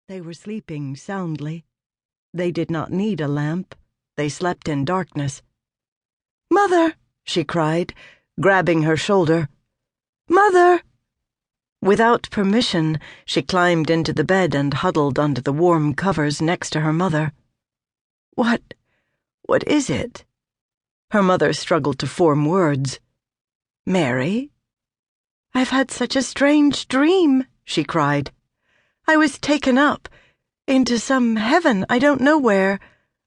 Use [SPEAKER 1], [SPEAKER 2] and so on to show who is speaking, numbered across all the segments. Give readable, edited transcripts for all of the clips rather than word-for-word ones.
[SPEAKER 1] They were sleeping soundly. They did not need a lamp. They slept in darkness. "Mother!" she cried, grabbing her shoulder. "Mother!" Without permission, she climbed into the bed and huddled under the warm covers next to her mother. What is it?" Her mother struggled to form words. "Mary?" "I've had such a strange dream," she cried. "I was taken up into some heaven, I don't know where.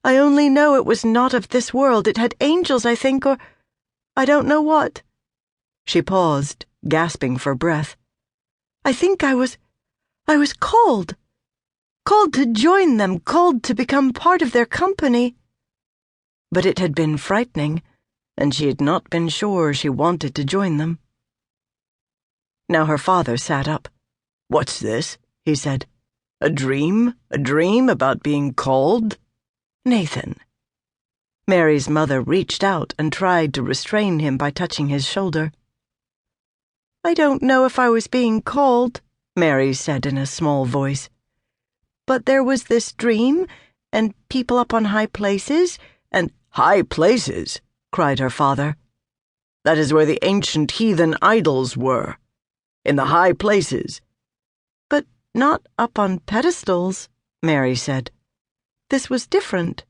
[SPEAKER 1] I only know it was not of this world. It had angels, I think, or I don't know what." She paused, gasping for breath. "I think I was called to join them, called to become part of their company." But it had been frightening, and she had not been sure she wanted to join them. Now her father sat up. "What's this?" he said. A dream about being called?" "Nathan." Mary's mother reached out and tried to restrain him by touching his shoulder. "I don't know if I was being called," Mary said in a small voice. "But there was this dream, and people up on high places, and—"
[SPEAKER 2] "High places?" cried her father. "That is where the ancient heathen idols were. In the high places."
[SPEAKER 1] "But not up on pedestals," Mary said. "This was different.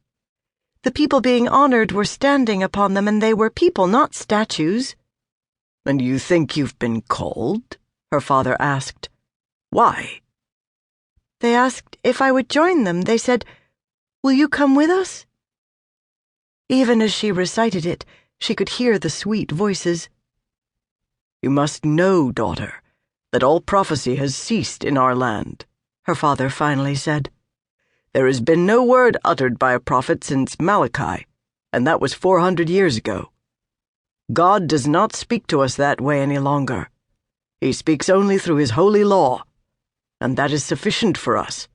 [SPEAKER 1] The people being honored were standing upon them, and they were people, not statues."
[SPEAKER 2] "And you think you've been called?" her father asked. "Why?"
[SPEAKER 1] "They asked if I would join them. They said, 'Will you come with us?'" Even as she recited it, she could hear the sweet voices.
[SPEAKER 2] "You must know, daughter, that all prophecy has ceased in our land," her father finally said. "There has been no word uttered by a prophet since Malachi, and that was 400 years ago. God does not speak to us that way any longer. He speaks only through his holy law, and that is sufficient for us."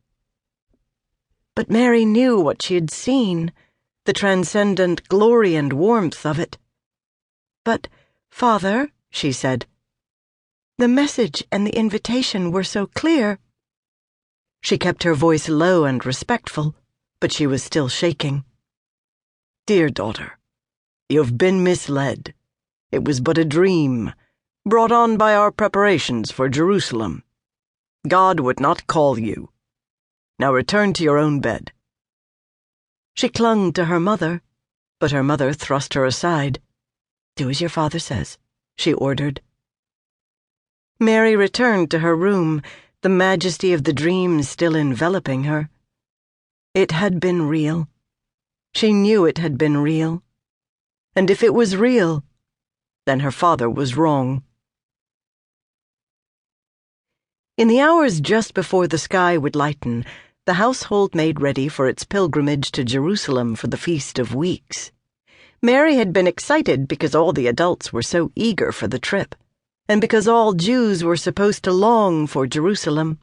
[SPEAKER 1] But Mary knew what she had seen, the transcendent glory and warmth of it. "But, Father," she said, "the message and the invitation were so clear." She kept her voice low and respectful, but she was still shaking.
[SPEAKER 2] "Dear daughter, you have been misled. It was but a dream, brought on by our preparations for Jerusalem. God would not call you. Now return to your own bed."
[SPEAKER 1] She clung to her mother, but her mother thrust her aside. "Do as your father says," she ordered. Mary returned to her room, the majesty of the dream still enveloping her. It had been real. She knew it had been real. And if it was real, then her father was wrong. In the hours just before the sky would lighten, the household made ready for its pilgrimage to Jerusalem for the Feast of Weeks. Mary had been excited because all the adults were so eager for the trip, and because all Jews were supposed to long for Jerusalem.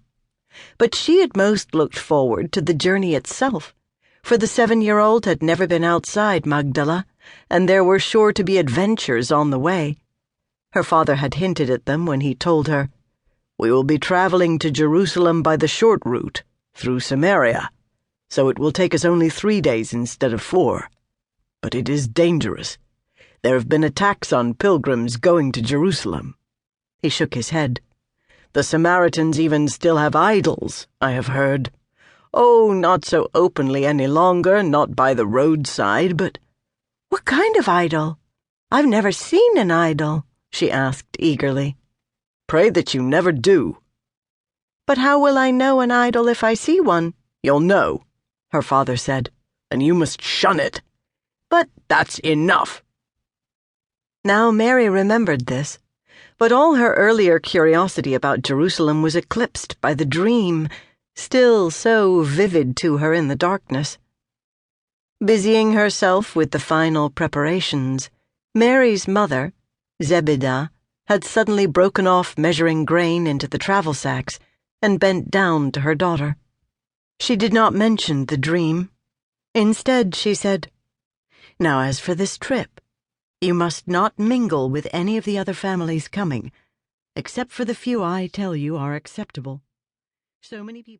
[SPEAKER 1] But she had most looked forward to the journey itself, for the 7-year-old had never been outside Magdala, and there were sure to be adventures on the way. Her father had hinted at them when he told her, "We will be traveling to Jerusalem by the short route, through Samaria, so it will take us only 3 days instead of 4. But it is dangerous. There have been attacks on pilgrims going to Jerusalem." He shook his head. "The Samaritans even still have idols, I have heard. Oh, not so openly any longer, not by the roadside, but—" "What kind of idol? I've never seen an idol," she asked eagerly.
[SPEAKER 2] "Pray that you never do."
[SPEAKER 1] "But how will I know an idol if I see one?"
[SPEAKER 2] "You'll know," her father said, "and you must shun it."
[SPEAKER 1] "But—"
[SPEAKER 2] "That's enough."
[SPEAKER 1] Now Mary remembered this, but all her earlier curiosity about Jerusalem was eclipsed by the dream, still so vivid to her in the darkness. Busying herself with the final preparations, Mary's mother, Zebedah, had suddenly broken off measuring grain into the travel sacks and bent down to her daughter. She did not mention the dream. Instead, she said, "Now, as for this trip, you must not mingle with any of the other families coming, except for the few I tell you are acceptable. So many people